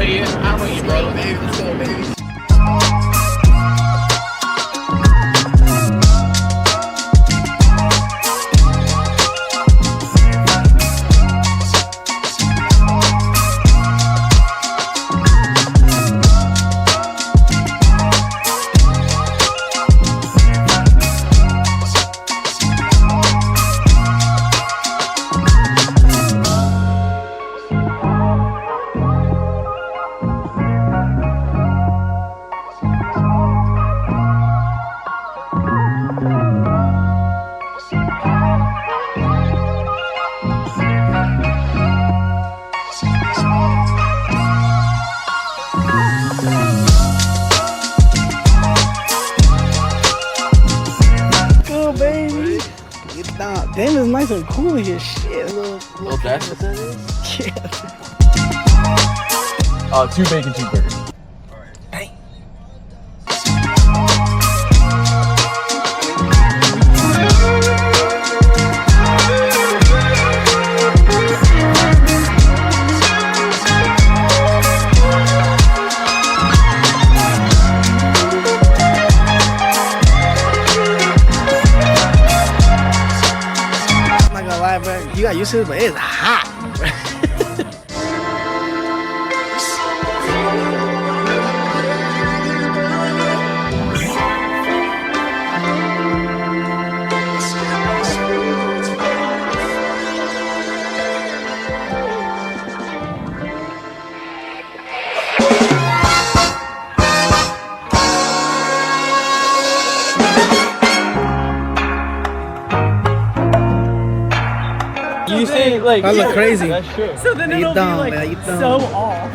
you. I'm with you, bro. Baby, let's go, baby. Damn, it's nice and cool in here. Shit. Oh, that's what that is? Yeah. 2 bacon cheeseburgers. Dang. You got used to it, but it's hot. You say like I look crazy. That's true. So then it'll be like so off.